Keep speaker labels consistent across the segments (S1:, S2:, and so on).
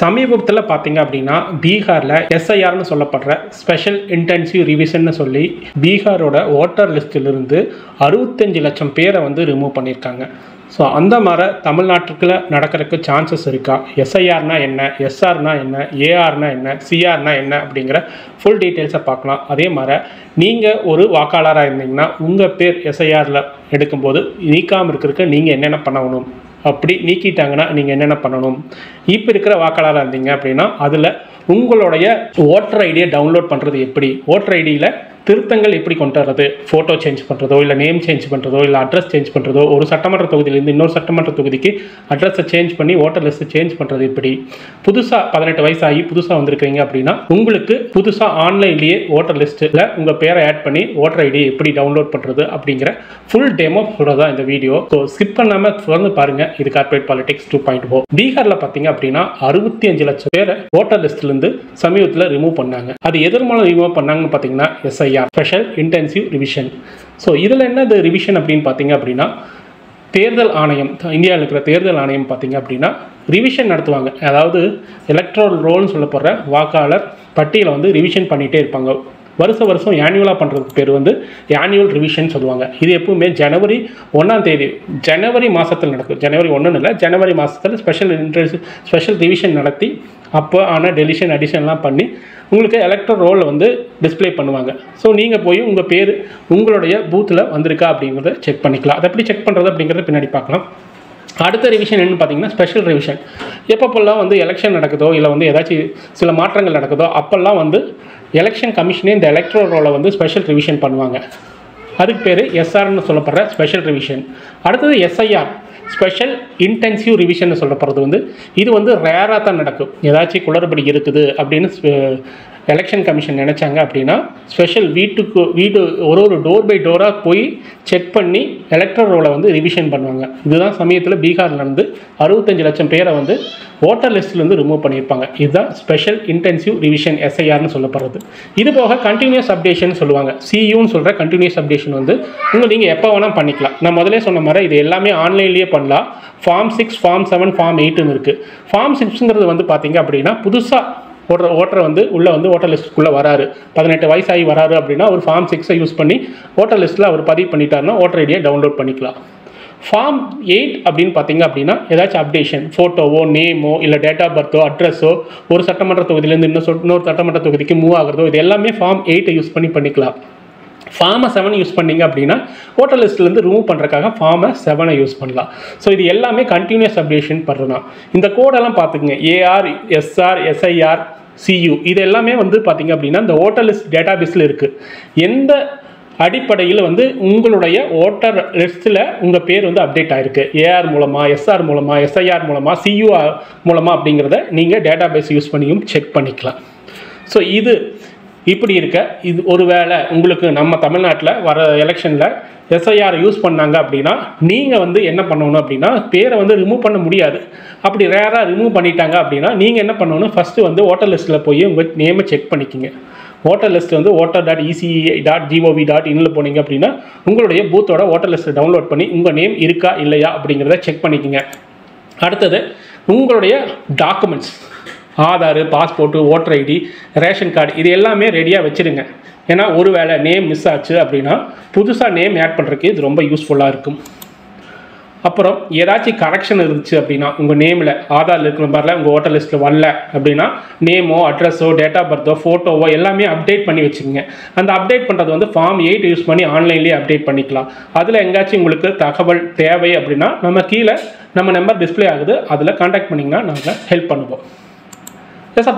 S1: சமீபத்தில் பார்த்தீங்க அப்படின்னா பீகாரில் எஸ்ஐஆர்னு சொல்லப்படுற ஸ்பெஷல் இன்டென்சிவ் ரிவிஷன்னு சொல்லி பீகாரோட ஓட்டர் லிஸ்ட்டிலிருந்து 65 லட்சம் பேரை வந்து ரிமூவ் பண்ணியிருக்காங்க. ஸோ அந்த மாதிரி தமிழ்நாட்டுக்குள்ள நடக்கிறதுக்கு சான்சஸ் இருக்கா? எஸ்ஐஆர்னா என்ன, எஸ்ஆர்னா என்ன, ஏஆர்னா என்ன, சிஆர்னா என்ன அப்படிங்கிற ஃபுல் டீட்டெயில்ஸை பார்க்கலாம். அதே மாதிரி நீங்கள் ஒரு வாக்காளராக இருந்தீங்கன்னா உங்கள் பேர் எஸ்ஐஆரில் எடுக்கும்போது நீக்காமல் இருக்கிறதுக்கு நீங்கள் என்னென்ன பண்ணணும், அப்படி நீக்கிட்டாங்கன்னா நீங்கள் என்னென்ன பண்ணணும், இப்போ இருக்கிற வாக்காளராக இருந்தீங்க அப்படின்னா அதில் உங்களுடைய ஓட்டர் ஐடியை டவுன்லோட் பண்ணுறது எப்படி, ஓட்டர் ஐடியில் திருத்தங்கள் எப்படி கொண்டு வர்றது, ஃபோட்டோ சேஞ்ச் பண்ணுறதோ இல்லை நேம் சேஞ்ச் பண்ணுறதோ இல்லை அட்ரஸ் சேஞ்ச் பண்ணுறதோ, ஒரு சட்டமன்ற தொகுதியிலேருந்து இன்னொரு சட்டமன்ற தொகுதிக்கு அட்ரஸை சேஞ்ச் பண்ணி ஓட்டர் லிஸ்ட்டை சேஞ்ச் பண்ணுறது எப்படி, புதுசாக 18 வயசு ஆகி புதுசாக வந்திருக்கிறீங்க அப்படின்னா உங்களுக்கு புதுசாக ஆன்லைன்லேயே ஓட்டர் லிஸ்ட்டில் உங்கள் பேரை ஆட் பண்ணி ஓட்டர் ஐடியை எப்படி டவுன்லோட் பண்ணுறது அப்படிங்கிற ஃபுல் டெமோ தான் இந்த வீடியோ. ஸோ ஸ்கிப் பண்ணாமல் தொடர்ந்து பாருங்கள். இது கார்ப்பரேட் பாலிடிக்ஸ் 2.0. பீகாரில் பார்த்தீங்க அப்படின்னா 65 லட்சம் பேரை ஓட்டர் லிஸ்ட்லேருந்து சமீபத்தில் ரிமூவ் பண்ணாங்க. அது எதன் மூலம் ரிமூவ் பண்ணாங்கன்னு பார்த்தீங்கன்னா SIR, special intensive revision. So இதில் என்னது ரிவிஷன் அப்படின்னு பார்த்தீங்க அப்படின்னா தேர்தல் ஆணையம், இந்தியாவில் இருக்கிற தேர்தல் ஆணையம் பார்த்தீங்க அப்படின்னா ரிவிஷன் நடத்துவாங்க. அதாவது எலக்ட்ரல் ரோல்னு சொல்லப்படுற வாக்காளர் பட்டியலை வந்து ரிவிஷன் பண்ணிகிட்டே இருப்பாங்க. வருஷம் ஆனுவலாக பண்ணுறதுக்கு பேர் வந்து ஆனுவல் ரிவிஷன் சொல்லுவாங்க. இது எப்பவுமே ஜனவரி 1ஆம் தேதி, ஜனவரி மாதத்தில் நடக்கும். ஜனவரி 1ன்னு இல்லை, ஜனவரி மாதத்தில் ஸ்பெஷல் ரிவிஷன் நடத்தி அப்போ ஆனால் டெலிஷன் அடிஷன்லாம் பண்ணி உங்களுக்கு எலக்ட்ரல் ரோலில் வந்து டிஸ்பிளே பண்ணுவாங்க. ஸோ நீங்கள் போய் உங்கள் பேர் உங்களுடைய பூத்தில் வந்திருக்கா அப்படிங்கிறத செக் பண்ணிக்கலாம். அதை எப்படி செக் பண்ணுறது அப்படிங்கிறத பின்னாடி பார்க்கலாம். அடுத்த ரிவிஷன் என்னன்னு பார்த்தீங்கன்னா ஸ்பெஷல் ரிவிஷன். எப்பப்பெல்லாம் வந்து எலெக்ஷன் நடக்குதோ இல்லை வந்து ஏதாச்சும் சில மாற்றங்கள் நடக்குதோ அப்போல்லாம் வந்து எலெக்ஷன் கமிஷனே இந்த எலக்ட்ரல் ரோலை வந்து ஸ்பெஷல் ரிவிஷன் பண்ணுவாங்க. அதுக்கு பேர் எஸ்ஆர்னு சொல்லப்படுற ஸ்பெஷல் ரிவிஷன். அடுத்தது எஸ்ஐஆர், ஸ்பெஷல் இன்டென்சிவ் ரிவிஷன் சொல்லப்படுறது வந்து இது வந்து ரேராக தான் நடக்கும். ஏதாச்சும் குளறுபடி இருக்குது அப்படின்னு எலெக்ஷன் கமிஷன் நினச்சாங்க அப்படின்னா ஸ்பெஷல் வீடு ஒரு டோர் பை டோராக போய் செக் பண்ணி எலக்ட்ரல் ரோலை வந்து ரிவிஷன் பண்ணுவாங்க. இதுதான் சமயத்தில் பீகாரில் இருந்து 65 லட்சம் பேரை வந்து ஓட்டர் லிஸ்ட்லேருந்து ரிமூவ் பண்ணியிருப்பாங்க. இதுதான் ஸ்பெஷல் இன்டென்சிவ் ரிவிஷன் எஸ்ஐஆர்னு சொல்லப்படுறது. இது போக கண்டினியூஸ் அப்டேஷன் சொல்லுவாங்க. சியூன்னு சொல்கிற கண்டினியூஸ் அப்டேஷன் வந்து நீங்கள் எப்போ வேணால் பண்ணிக்கலாம். நான் முதலே சொன்ன மாதிரி இது எல்லாமே ஆன்லைன்லேயே பண்ணலாம். ஃபார்ம் 6, ஃபார்ம் 7, ஃபார்ம் 8ன்னு இருக்குது. ஃபார்ம் 6ங்கிறது வந்து பார்த்தீங்க அப்படின்னா புதுசாக ஓட்டர் வந்து உள்ளே வந்து ஓட்டர் லிஸ்ட்டுக்குள்ளே வராரு, 18 வயசாகி வராரு அப்படின்னா ஒரு ஃபார்ம் 6 யூஸ் பண்ணி ஓட்டர் லிஸ்ட்டில் அவர் பதிவு பண்ணிட்டாருன்னா ஓட்டர் ஐடியை டவுன்லோட் பண்ணிக்கலாம். ஃபார்ம் 8 அப்படின்னு பார்த்தீங்க அப்படின்னா ஏதாச்சும் அப்டேஷன், ஃபோட்டோவோ நேமோ இல்லை டேட் ஆஃப் பர்த்தோ அட்ரஸோ ஒரு சட்டமன்ற தொகுதியிலேருந்து இன்னொரு சட்டமன்ற தொகுதிக்கு மூவ் ஆகிறதோ இது எல்லாமே ஃபார்ம் 8 யூஸ் பண்ணி பண்ணிக்கலாம். ஃபார்மை 7 யூஸ் பண்ணிங்க அப்படின்னா ஓட்டர் லிஸ்ட்லேருந்து ரிமூவ் பண்ணுறதுக்காக ஃபார்மை 7 யூஸ் பண்ணலாம். ஸோ இது எல்லாமே கண்டினியூஸ் அப்டேஷன் பண்ணுறோம். இந்த கோடெல்லாம் பார்த்துக்குங்க, ஏஆர், எஸ்ஆர், எஸ்ஐஆர், சியூ இது எல்லாமே வந்து பார்த்திங்க அப்படின்னா இந்த ஓட்டர் லிஸ்ட் டேட்டா பேஸில் இருக்குது. எந்த அடிப்படையில் வந்து உங்களுடைய ஓட்டர் லிஸ்ட்டில் உங்கள் பேர் வந்து அப்டேட் ஆகிருக்கு, ஏஆர் மூலமாக, எஸ்ஆர் மூலமாக, எஸ்ஐஆர் மூலமாக, சியூ மூலமாக அப்படிங்கிறத நீங்கள் டேட்டா பேஸ் யூஸ் பண்ணியும் செக் பண்ணிக்கலாம். ஸோ இது இப்படி இருக்க இது ஒருவேளை உங்களுக்கு நம்ம தமிழ்நாட்டில் வர எலெக்ஷனில் எஸ்ஐஆர் யூஸ் பண்ணாங்க அப்படின்னா நீங்கள் வந்து என்ன பண்ணணும் அப்படின்னா பேரை வந்து ரிமூவ் பண்ண முடியாது. அப்படி ரேராக ரிமூவ் பண்ணிட்டாங்க அப்படின்னா நீங்கள் என்ன பண்ணணும், ஃபஸ்ட்டு வந்து ஓட்டர் லிஸ்ட்டில் போய் உங்கள் நேமை செக் பண்ணிக்கிங்க. ஓட்டர் லிஸ்ட் வந்து voter.eci.gov.in போனீங்க அப்படின்னா உங்களுடைய பூத்தோட ஓட்டர் லிஸ்ட்டை டவுன்லோட் பண்ணி உங்கள் நேம் இருக்கா இல்லையா அப்படிங்கிறத செக் பண்ணிக்கிங்க. அடுத்தது உங்களுடைய documents, Aadhaar, passport, voter ID, ration card இது எல்லாமே ரெடியாக வச்சுருங்க. ஏன்னா ஒரு வேளை நேம் மிஸ் ஆச்சு அப்படின்னா புதுசாக நேம் ஆட் பண்ணுறதுக்கு இது ரொம்ப யூஸ்ஃபுல்லாக இருக்கும். அப்புறம் ஏதாச்சும் கரெக்ஷன் இருந்துச்சு அப்படின்னா உங்கள் நேமில் ஆதாரில் இருக்கிற மாதிரில உங்கள் ஓட்டர் லிஸ்ட்டில் வரல அப்படின்னா நேமோ அட்ரஸோ டேட் ஆஃப் பர்த்தோ ஃபோட்டோவோ எல்லாமே அப்டேட் பண்ணி வச்சுக்கோங்க. அந்த அப்டேட் பண்ணுறது வந்து ஃபார்ம் 8 யூஸ் பண்ணி ஆன்லைன்லேயே அப்டேட் பண்ணிக்கலாம். அதில் எங்கேயாச்சும் உங்களுக்கு தகவல் தேவை அப்படின்னா நம்ம கீழே நம்ம நம்பர் டிஸ்பிளே ஆகுது, அதில் கான்டாக்ட் பண்ணிங்கன்னா நாங்கள் ஹெல்ப் பண்ணுவோம். ப்ளஸ்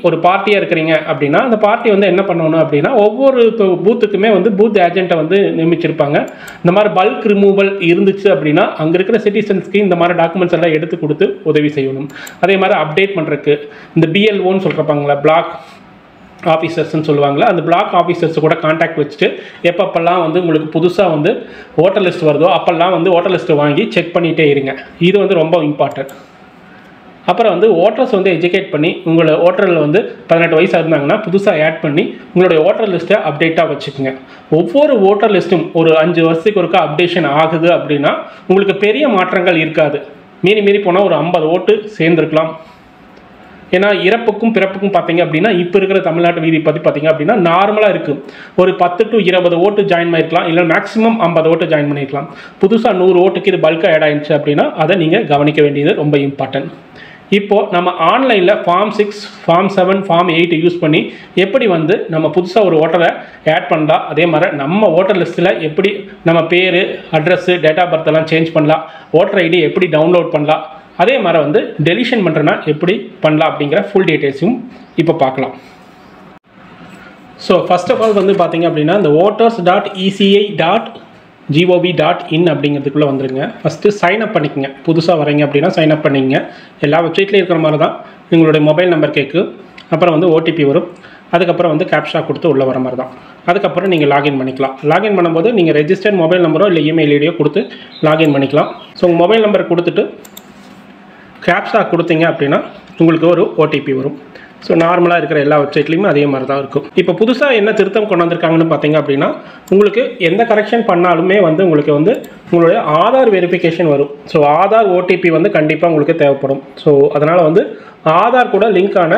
S1: ஒரு பார்ட்டியாக இருக்கிறீங்க அப்படின்னா அந்த பார்ட்டி வந்து என்ன பண்ணணும் அப்படின்னா ஒவ்வொரு பூத்துக்குமே வந்து பூத் ஏஜென்ட்டை வந்து நியமிச்சிருப்பாங்க. இந்த மாதிரி பல்க் ரிமூவல் இருந்துச்சு அப்படின்னா அங்கே இருக்கிற சிட்டிசன்ஸ்க்கு இந்த மாதிரி டாக்குமெண்ட்ஸ் எல்லாம் எடுத்து கொடுத்து உதவி செய்யணும். அதே மாதிரி அப்டேட் பண்ணுறதுக்கு இந்த பிஎல்ஓன்னு சொல்கிறப்பாங்களா, பிளாக் ஆஃபீஸர்ஸ்ன்னு சொல்லுவாங்களா, அந்த பிளாக் ஆஃபீஸர்ஸ் கூட கான்டாக்ட் வச்சுட்டு எப்பப்பெல்லாம் வந்து உங்களுக்கு புதுசாக வந்து ஓட்டர் லிஸ்ட் வருதோ அப்போல்லாம் வந்து ஓட்டர் லிஸ்ட்டு வாங்கி செக் பண்ணிகிட்டே இருங்க. இது வந்து ரொம்ப இம்பார்ட்டன்ட். அப்புறம் வந்து ஓட்டர்ஸ் வந்து எஜுகேட் பண்ணி உங்களோட ஓட்டரில் வந்து 18 வயசாக இருந்தாங்கன்னா புதுசாக ஆட் பண்ணி உங்களுடைய ஓட்டர் லிஸ்ட்டை அப்டேட்டாக வச்சுக்கோங்க. ஒவ்வொரு ஓட்டர் லிஸ்ட்டும் ஒரு 5 வருஷத்துக்கு ஒருக்கா அப்டேஷன் ஆகுது அப்படின்னா உங்களுக்கு பெரிய மாற்றங்கள் இருக்காது. மீறி போனால் ஒரு 50 ஓட்டு சேர்ந்துருக்கலாம். ஏன்னா இறப்புக்கும் பிறப்புக்கும் பார்த்தீங்க அப்படின்னா இப்போ இருக்கிற தமிழ்நாட்டு விதி பற்றி பார்த்தீங்க அப்படின்னா நார்மலாக இருக்குது. ஒரு 10 to 20 ஓட்டு ஜாயின் பண்ணியிருக்கலாம், இல்லை மேக்ஸிமம் 50 ஓட்டு ஜாயின் பண்ணியிருக்கலாம். புதுசாக 100 ஓட்டுக்கு இது பல்காக ஆட் ஆயிடுச்சு அப்படின்னா அதை நீங்கள் கவனிக்க வேண்டியது ரொம்ப இம்பார்ட்டன்ட். இப்போது நம்ம ஆன்லைனில் ஃபார்ம் 6, ஃபார்ம் 7, ஃபார்ம் 8 யூஸ் பண்ணி எப்படி வந்து நம்ம புதுசாக ஒரு ஓட்டரை ஆட் பண்ணலாம், அதே மாதிரி நம்ம ஓட்டர் லிஸ்ட்டில் எப்படி நம்ம பேர், அட்ரஸ்ஸு, டேட் ஆஃப் பர்த் எல்லாம் சேஞ்ச் பண்ணலாம், ஓட்டர் ஐடி எப்படி டவுன்லோட் பண்ணலாம், அதே மாதிரி வந்து டெலிஷன் பண்ணுறேன்னா எப்படி பண்ணலாம் அப்படிங்கிற ஃபுல் டீட்டெயில்ஸும் இப்போ பார்க்கலாம். ஸோ ஃபர்ஸ்ட் ஆஃப் ஆல் வந்து பார்த்தீங்க அப்படின்னா இந்த voters.eci.gov.in அப்படிங்கிறதுக்குள்ளே வந்துருங்க. ஃபஸ்ட்டு சைன் அப் பண்ணிக்கங்க. புதுசாக வரீங்க அப்படின்னா சைன் அப் பண்ணிங்க. எல்லா வெப்சைட்லேயும் இருக்கிற மாதிரி தான் உங்களுடைய மொபைல் நம்பர் கேட்கு, அப்புறம் வந்து ஓடிபி வரும், அதுக்கப்புறம் வந்து கேப்ஷா கொடுத்து உள்ளே வர மாதிரி தான். அதுக்கப்புறம் நீங்கள் லாகின் பண்ணிக்கலாம். லாகின் பண்ணும்போது நீங்கள் ரெஜிஸ்டர்ட் மொபைல் நம்பரோ இல்லை இமெயில் ஐடியோ கொடுத்து லாகின் பண்ணிக்கலாம். ஸோ உங்கள் மொபைல் நம்பர் கொடுத்துட்டு கேப்ஷா கொடுத்தீங்க அப்படின்னா உங்களுக்கு ஒரு ஓடிபி வரும். ஸோ நார்மலாக இருக்கிற எல்லா வெப்சைட்லேயுமே அதே மாதிரி தான் இருக்கும். இப்போ புதுசாக என்ன திருத்தம் கொண்டு வந்திருக்காங்கன்னு பார்த்தீங்க அப்படின்னா உங்களுக்கு எந்த கரெக்ஷன் பண்ணாலுமே வந்து உங்களுக்கு வந்து உங்களுடைய ஆதார் வெரிஃபிகேஷன் வரும். ஸோ ஆதார் ஓடிபி வந்து கண்டிப்பாக உங்களுக்கு தேவைப்படும். ஸோ அதனால் வந்து ஆதார் கூட லிங்கான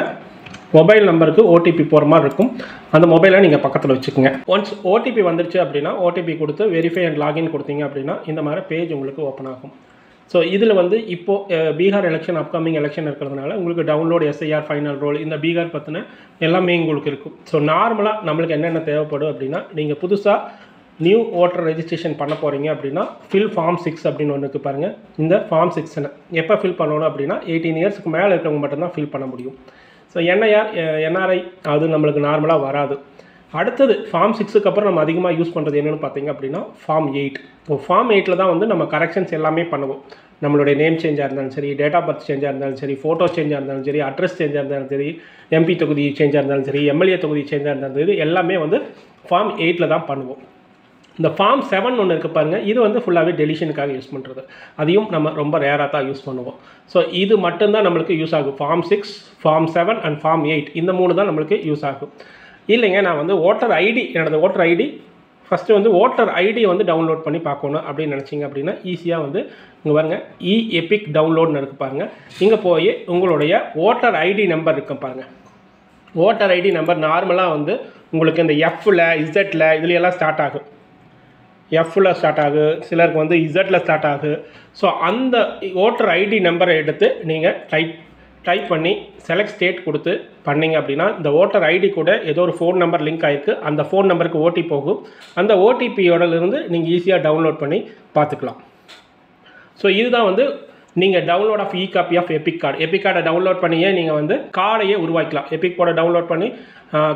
S1: மொபைல் நம்பருக்கு ஓடிபி போகிற மாதிரி இருக்கும். அந்த மொபைலை நீங்கள் பக்கத்தில் வச்சுக்கோங்க. ஒன்ஸ் ஓடிபி வந்துருச்சு அப்படின்னா ஓடிபி கொடுத்து வெரிஃபை அண்ட் லாகின் கொடுத்தீங்க அப்படின்னா இந்த மாதிரி பேஜ் உங்களுக்கு ஓப்பன் ஆகும். ஸோ இதில் வந்து இப்போது பீகார் எலெக்ஷன், அப்கமிங் எலெக்ஷன் இருக்கிறதுனால உங்களுக்கு டவுன்லோட் எஸ்ஐஆர் ஃபைனல் ரோல் இந்த பீகார் பற்றின எல்லாமே உங்களுக்கு இருக்கும். ஸோ நார்மலாக நம்மளுக்கு என்னென்ன தேவைப்படும் அப்படின்னா நீங்கள் புதுசாக நியூ ஓட்டர் ரெஜிஸ்ட்ரேஷன் பண்ண போகிறீங்க அப்படின்னா ஃபில் ஃபார்ம் 6 அப்படின்னு ஒன்று இருக்குது பாருங்கள். இந்த ஃபார்ம் 6 எப்போ ஃபில் பண்ணணும் அப்படின்னா 18 இயர்ஸ்க்கு மேலே இருக்கிறவங்க மட்டும்தான் ஃபில் பண்ண முடியும். ஸோ என்ஆர்ஐ அது நம்மளுக்கு நார்மலாக வராது. அடுத்தது ஃபார்ம் 6க்கு அப்புறம் நம்ம அதிகமாக யூஸ் பண்ணுறது என்னென்னு பார்த்தீங்க அப்படின்னா ஃபார்ம் 8. ஃபார்ம் 8ல் தான் வந்து நம்ம கரெக்ஷன்ஸ் எல்லாமே பண்ணுவோம். நம்மளுடைய நேம் சேஞ்சாக இருந்தாலும் சரி, டேட் ஆஃப் பர்த் சேஞ்சாக இருந்தாலும் சரி, ஃபோட்டோ சேஞ்சாக இருந்தாலும் சரி, அட்ரஸ் சேஞ்சாக இருந்தாலும் சரி, எம்பி தொகுதி சேஞ்சாக இருந்தாலும் சரி, எம்எல்ஏ தொகுதி சேஞ்சாக இருந்தாலும் சரி, எல்லாமே வந்து ஃபார்ம் 8ல் தான் பண்ணுவோம். இந்த ஃபார்ம் 7 ஒன்று இருக்குது பாருங்கள், இது வந்து ஃபுல்லாகவே டெலிஷனுக்காக யூஸ் பண்ணுறது. அதையும் நம்ம ரொம்ப ரேராக தான் யூஸ் பண்ணுவோம். ஸோ இது மட்டும்தான் நம்மளுக்கு யூஸ் ஆகும். ஃபார்ம் 6, ஃபார்ம் 7 அண்ட் ஃபார்ம் 8 இந்த 3 தான் நம்மளுக்கு யூஸ் ஆகும். இல்லைங்க நான் வந்து ஓட்டர் ஐடி, என்னோடய ஓட்டர் ஐடி ஃபஸ்ட்டு வந்து ஓட்டர் ஐடி வந்து டவுன்லோட் பண்ணி பார்க்கணும் அப்படின்னு நினச்சிங்க அப்படின்னா ஈஸியாக வந்து இங்கே பாருங்கள் எபிக் டவுன்லோட்னு இருக்குது பாருங்கள். இங்கே போய் உங்களுடைய ஓட்டர் ஐடி நம்பர் இருக்கு பாருங்கள். ஓட்டர் ஐடி நம்பர் நார்மலாக வந்து உங்களுக்கு இந்த எஃப்பில், இசட்டில் இதுலையெல்லாம் ஸ்டார்ட் ஆகும். எஃப்பில் ஸ்டார்ட் ஆகும், சிலருக்கு வந்து இசட்டில் ஸ்டார்ட் ஆகும். ஸோ அந்த ஓட்டர் ஐடி நம்பரை எடுத்து நீங்கள் டைப் பண்ணி செலக்ட் ஸ்டேட் கொடுத்து பண்ணிங்க அப்படின்னா இந்த ஓட்டர் ஐடி கூட ஏதோ ஒரு ஃபோன் நம்பர் லிங்க் ஆகிருக்கு. அந்த ஃபோன் நம்பருக்கு ஓடிபி போகும். அந்த ஓடிபியோடலேருந்து நீங்கள் ஈஸியாக டவுன்லோட் பண்ணி பார்த்துக்கலாம். ஸோ இதுதான் வந்து நீங்கள் download of copy of EPIC card. EPIC கார்டை டவுன்லோட் பண்ணியே நீங்கள் வந்து கார்டையே உருவாக்கலாம். எபிக் போட டவுன்லோட் பண்ணி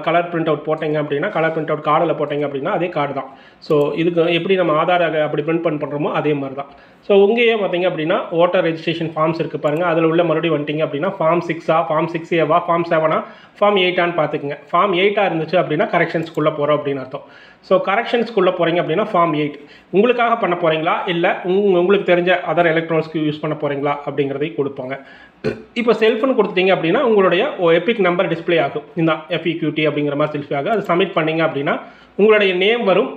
S1: கலர் பிரிண்ட் அவுட் போட்டிங்க அப்படின்னா, கலர் பிரிண்ட் அவுட் கார்டில் போட்டிங்க அப்படின்னா அதே கார்டு தான். ஸோ இதுக்கு எப்படி நம்ம ஆதார் அப்படி பிரிண்ட் பண்ணுறோமோ அதே மாதிரி தான். ஸோ உங்கேயே பார்த்தீங்க அப்படின்னா ஓட்டர் ரெஜிஸ்ட்ரேஷன் ஃபார்ம்ஸ் இருக்குது பாருங்கள். அதில் உள்ள மறுபடியும் வந்துட்டிங்க அப்படின்னா ஃபார்ம் 6ஆ, ஃபார்ம் 6ஏவா, ஃபார்ம் 7ஆ, ஃபார்ம் 8ஆன்னு பார்த்துக்குங்க. ஃபார்ம் 8ஆக இருந்துச்சு அப்படின்னா கரெக்ஷன்ஸ்குள்ளே போகிறோம் அப்படின்னு அர்த்தம். ஸோ கரெக்ஷன்ஸ்குள்ளே போகிறீங்க அப்படின்னா ஃபார்ம் 8 உங்களுக்காக பண்ண போகிறீங்களா இல்லை உங்களுக்கு தெரிஞ்ச அதர் எலக்ட்ரானிக்ஸ்க்கு யூஸ் பண்ண போகிறீங்களா அப்படிங்கிறதையும் கொடுப்பாங்க. இப்போ செல்ஃப்னு கொடுத்துட்டீங்க அப்படின்னா உங்களுடைய எபிக் நம்பர் டிஸ்பிளே ஆகும். இந்த FEQT அப்படிங்கிற மாதிரி டிஸ்பிளே ஆகும். அது சப்மிட் பண்ணிங்க அப்படின்னா உங்களுடைய நேம் வரும்,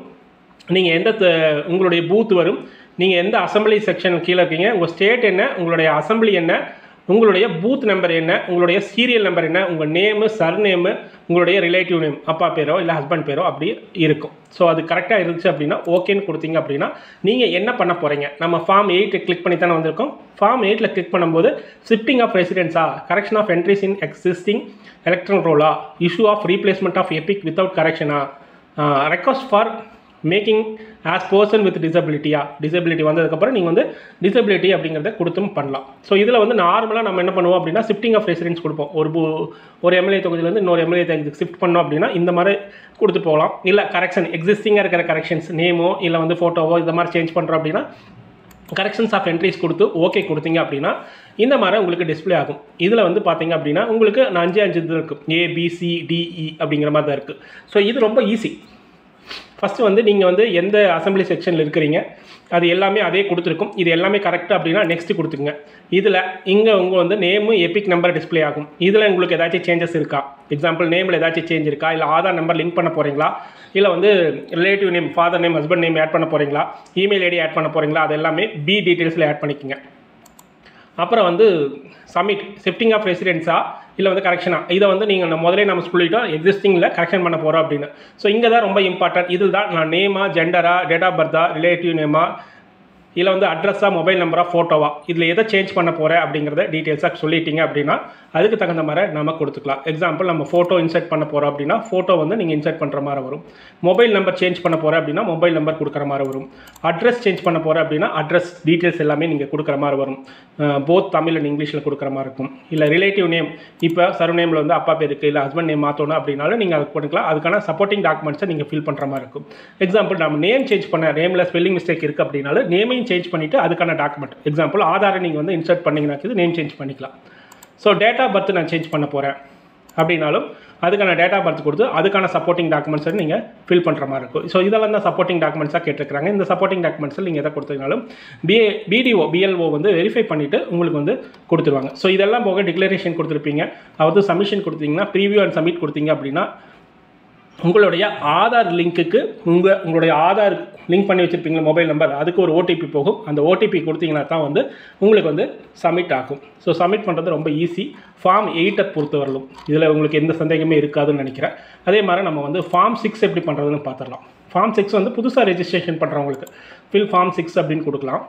S1: நீங்கள் உங்களுடைய பூத் வரும், நீங்கள் எந்த அசம்பிளி செக்ஷன் கீழே இருக்கீங்க, உங்கள் ஸ்டேட் என்ன, உங்களுடைய அசம்பிளி என்ன, உங்களுடைய பூத் நம்பர் என்ன, உங்களுடைய சீரியல் நம்பர் என்ன, உங்கள் நேமு, சர்நேமு, உங்களுடைய ரிலேட்டிவ் நேம், அப்பா பேரோ இல்லை ஹஸ்பண்ட் பேரோ அப்படி இருக்கும். ஸோ அது கரெக்டாக இருந்துச்சு அப்படின்னா ஓகேன்னு கொடுத்தீங்க அப்படின்னா நீங்கள் என்ன பண்ண போகிறீங்க. நம்ம ஃபார்ம் 8 கிளிக் பண்ணி தானே வந்திருக்கோம். ஃபார்ம் 8 கிளிக் பண்ணும்போது ஷிஃப்டிங் ஆஃப் ரெசிடென்ஸா, correction of entries in existing electoral ரோலா, issue of replacement of EPIC without கரெக்ஷனா, request for making as person with disability வந்ததுக்கப்புறம் நீங்கள் வந்து டிசபிலிட்டி அப்படிங்கிறத கொடுத்தும் பண்ணலாம். ஸோ இதில் வந்து நார்மலாக நம்ம என்ன பண்ணுவோம் அப்படின்னா ஷிஃப்டிங் ஆஃப் ரெசிடென்ஸ் கொடுப்போம். ஒரு எம்எல்ஏ தொகுதியிலேருந்து இன்னொரு எம்எல்ஏ தொகுதிக்கு ஷிஃப்ட் பண்ணோம் அப்படின்னா இந்த மாதிரி கொடுத்து போகலாம். இல்லை கரெக்ஷன் எக்ஸிஸ்டிங்காக இருக்கிற கரெக்ஷன்ஸ் நேமோ இல்லை வந்து ஃபோட்டோவோ இந்த மாதிரி சேஞ்ச் பண்ணுறோம் அப்படின்னா கரெக்ஷன்ஸ் ஆஃப் என்ட்ரிஸ் கொடுத்து ஓகே கொடுத்தீங்க அப்படின்னா இந்த மாதிரி உங்களுக்கு டிஸ்பிளே ஆகும். இதில் வந்து பார்த்தீங்க அப்படின்னா உங்களுக்கு 5 இது இருக்குது, ABCDE அப்படிங்கிற மாதிரி தான் இருக்குது. ஸோ இது ரொம்ப ஈஸி. ஃபஸ்ட்டு வந்து நீங்கள் வந்து எந்த அசம்பிளி செக்ஷனில் இருக்கிறீங்க அது எல்லாமே அதே கொடுத்துருக்கும். இது எல்லாமே கரெக்டாக அப்படின்னா நெக்ஸ்ட்டு கொடுத்துக்குங்க. இதில் இங்கே உங்கள் வந்து நேமு எபிக் நம்பர் டிஸ்பிளே ஆகும். இதில் உங்களுக்கு ஏதாச்சும் சேஞ்சஸ் இருக்கா, எக்ஸாம்பிள் நேமில் ஏதாச்சும் சேஞ்ச் இருக்கா, இல்லை ஆதார் நம்பர் லிங்க் பண்ண போகிறீங்களா, இல்லை வந்து relative name, father name, husband name add பண்ண போகிறீங்களா, இமெயில் ஐடி ஆட் பண்ண போகிறீங்களா, அது எல்லாமே டீட்டெயில்ஸில் ஆட் பண்ணிக்கோங்க. அப்புறம் வந்து சப்மிட் ஷிஃப்டிங் ஆஃப் ரெசிடென்ஸா இல்லை வந்து கரெக்ஷனாக இதை வந்து நீங்கள் முதலே நம்ம சொல்லிட்டோம் எக்ஸிஸ்டிங்கில் கரெக்ஷன் பண்ண போகிறோம் அப்படின்னு. ஸோ இங்கே தான் ரொம்ப இம்பார்ட்டன்ட். இதில் தான் நான் நேமா, ஜெண்டரா, டேட் ஆஃப் பர்த்தா, ரிலேட்டிவ் நேமா, இல்லை வந்து அட்ரஸாக, மொபைல் நம்பராக, ஃபோட்டோவா, இதில் எதை சேஞ்ச் பண்ண போகிறேன் அப்படிங்கிறத டீட்டெயில்ஸாக சொல்லிட்டீங்க அப்படின்னா அதுக்கு தகுந்த மாதிரி நம்ம கொடுத்துக்கலாம். எக்ஸாம்பிள் நம்ம ஃபோட்டோ இன்சர்ட் பண்ண போகிறோம் அப்படின்னா ஃபோட்டோ வந்து நீங்கள் இன்சர்ட் பண்ணுற மாதிரி வரும். மொபைல் நம்பர் சேஞ்ச் பண்ண போகிறேன் அப்படின்னா மொபைல் நம்பர் கொடுக்குற மாதிரி வரும். அட்ரஸ் சேஞ்ச் பண்ண போகிறேன் அப்படின்னா அட்ரஸ் டீட்டெயில்ஸ் எல்லாமே நீங்கள் கொடுக்குற மாதிரி வரும். போத் தமிழ் அண்ட் இங்கிலீஷில் கொடுக்குற மாதிரி இருக்கும். இல்லை ரிலேட்டிவ் நேம், இப்போ சர்நேமில் வந்து அப்பா பேர் இருக்குது, இல்லை ஹஸ்பண்ட் நேம் மாற்றணும் அப்படின்னாலும் நீங்கள் அதை பண்ணிக்கலாம். அதுக்கான சப்போர்ட்டிங் டாக்குமெண்ட்ஸை நீங்கள் ஃபில் பண்ணுற மாதிரி இருக்கும். எக்ஸாம்பிள் நம்ம நேம் சேஞ்ச் பண்ண, நேமில் ஸ்பெல்லிங் மிஸ்டேக் இருக்குது அப்படின்னாலும் நேமையும் சேஞ்ச் பண்ணிவிட்டு அதுக்கான டாக்குமெண்ட், எக்ஸாம்பிள் ஆதாரை நீங்கள் வந்து இன்சர்ட் பண்ணிங்கன்னா நேம் சேஞ்ச் பண்ணிக்கலாம். ஸோ டேட் ஆஃப் பர்த் நான் சேஞ்ச் பண்ண போகிறேன் அப்படின்னாலும் அதுக்கான டேட் ஆஃப் பர்த் கொடுத்து அதுக்கான சப்போர்ட்டிங் டாக்குமெண்ட்ஸை நீங்கள் ஃபில் பண்ணுற மாதிரி இருக்கும். ஸோ இதெல்லாம் தான் சப்போர்ட்டிங் டாக்குமெண்ட்ஸாக கேட்டிருக்காங்க. இந்த சப்போர்ட்டிங் டாக்குமெண்ட்ஸில் நீங்கள் எதை கொடுத்தீங்கனாலும் பிஎல்ஓ வந்து வெரிஃபை பண்ணிவிட்டு உங்களுக்கு வந்து கொடுத்துருவாங்க. ஸோ இதெல்லாம் போக டிக்ளரேஷன் கொடுத்துருப்பீங்க, அதாவது சப்மிஷன் கொடுத்தீங்கன்னா, ப்ரீவியூ அண்ட் சப்மிட் கொடுத்தீங்க அப்படின்னா உங்களுடைய ஆதார் லிங்க்குக்கு உங்களுடைய ஆதார் லிங்க் பண்ணி வச்சுருப்பீங்களா மொபைல் நம்பர், அதுக்கு ஒரு ஓடிபி போகும். அந்த ஓடிபி கொடுத்தீங்கன்னா தான் வந்து உங்களுக்கு வந்து சப்மிட் ஆகும். ஸோ சப்மிட் பண்ணுறது ரொம்ப ஈஸி. ஃபார்ம் 8 பொறுத்த வரலும் இதில் உங்களுக்கு எந்த சந்தேகமே இருக்காதுன்னு நினைக்கிறேன். அதே மாதிரி நம்ம வந்து ஃபார்ம் 6 எப்படி பண்ணுறதுன்னு பார்த்துடலாம். ஃபார்ம் 6 வந்து புதுசாக ரெஜிஸ்ட்ரேஷன் பண்ணுறவங்களுக்கு ஃபில் ஃபார்ம் 6 அப்படின்னு கொடுக்கலாம்.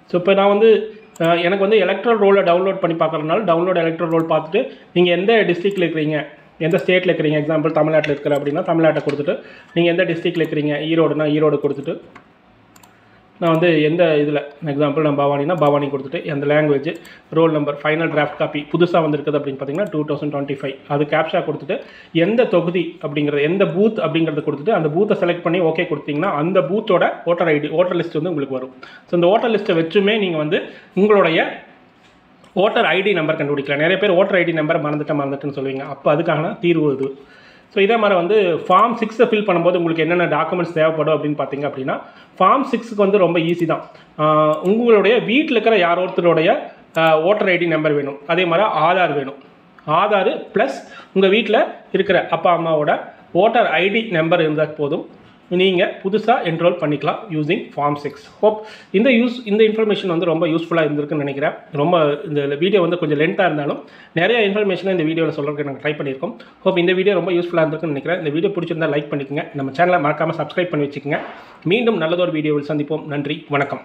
S1: ஸோ இப்போ நான் வந்து எனக்கு வந்து எலக்ட்ரல் ரோலை டவுன்லோட் பண்ணி பார்க்குறதுனால டவுன்லோட் எலக்ட்ரல் ரோல் பார்த்துட்டு நீங்கள் எந்த டிஸ்ட்ரிக்டில் இருக்கிறீங்க, எந்த ஸ்டேட்டில் இருக்கிறீங்க, எக்ஸாம்பிள் தமிழ்நாட்டில் இருக்கிற அப்படின்னா தமிழ்நாட்டை கொடுத்துட்டு, நீங்கள் எந்த டிஸ்ட்ரிக்டில் இருக்கிறீங்க, ஈரோடுனா ஈரோடு கொடுத்துட்டு, நான் வந்து எந்த இதில் எக்ஸாம்பிள் நான் பவானினா பவானி கொடுத்துட்டு, எந்த language, roll number, final draft copy புதுசாக வந்திருக்குது அப்படின்னு பார்த்தீங்கன்னா 2025 அது கேப்ஷா கொடுத்துட்டு, எந்த தொகுதி அப்படிங்கிறது, எந்த பூத் அப்படிங்கிறத கொடுத்துட்டு அந்த பூத்தை செலக்ட் பண்ணி ஓகே கொடுத்தீங்கன்னா அந்த பூத்தோட ஓட்டர் ஐடி, ஓட்டர் லிஸ்ட் வந்து உங்களுக்கு வரும். ஸோ இந்த ஓட்டர் லிஸ்ட்டை வச்சுமே நீங்கள் வந்து உங்களுடைய ஓட்டர் ஐடி நம்பர் கண்டுபிடிக்கலாம். நிறைய பேர் ஓட்டர் ஐடி நம்பர் மறந்துட்டுன்னு சொல்லுவீங்க. அப்போ அதுக்கான தீர்வு இது. ஸோ இதே மாதிரி வந்து ஃபார்ம் 6 ஃபில் பண்ணும்போது உங்களுக்கு என்னென்ன டாக்குமெண்ட்ஸ் தேவைப்படும் அப்படின்னு பார்த்தீங்க அப்படின்னா ஃபார்ம் 6க்கு வந்து ரொம்ப ஈஸி தான். உங்களுடைய வீட்டில் இருக்கிற யார் ஒருத்தருடைய ஓட்டர் ஐடி நம்பர் வேணும், அதே மாதிரி ஆதார் வேணும். ஆதார் ப்ளஸ் உங்கள் வீட்டில் இருக்கிற அப்பா அம்மாவோட ஓட்டர் ஐடி நம்பர் இருந்தால் போதும், நீங்கள் புதுசாக என்ரோல் பண்ணிக்கலாம் யூஸிங் ஃபார்ம் 6. ஹோப் இந்த இன்ஃபர்மேஷன் வந்து ரொம்ப யூஸ்ஃபுல்லாக இருந்திருக்குன்னு நினைக்கிறேன். ரொம்ப இந்த வீடியோ வந்து கொஞ்சம் லென்த்தாக இருந்தாலும் நிறைய இன்ஃபர்மேஷனை இந்த வீடியோவில் சொல்கிறதுக்கு நாங்கள் ட்ரை பண்ணியிருக்கோம். ஹோப் இந்த வீடியோ ரொம்ப யூஸ்ஃபுல்லாக இருந்திருக்குன்னு நினைக்கிறேன். இந்த வீடியோ பிடிச்சிருந்தால் லைக் பண்ணிக்கோங்க, நம்ம சேனலை மறக்காமல் சப்ஸ்கிரைப் பண்ணி வச்சுக்கோங்க. மீண்டும் நல்லதொரு வீடியோவில் சந்திப்போம். நன்றி, வணக்கம்.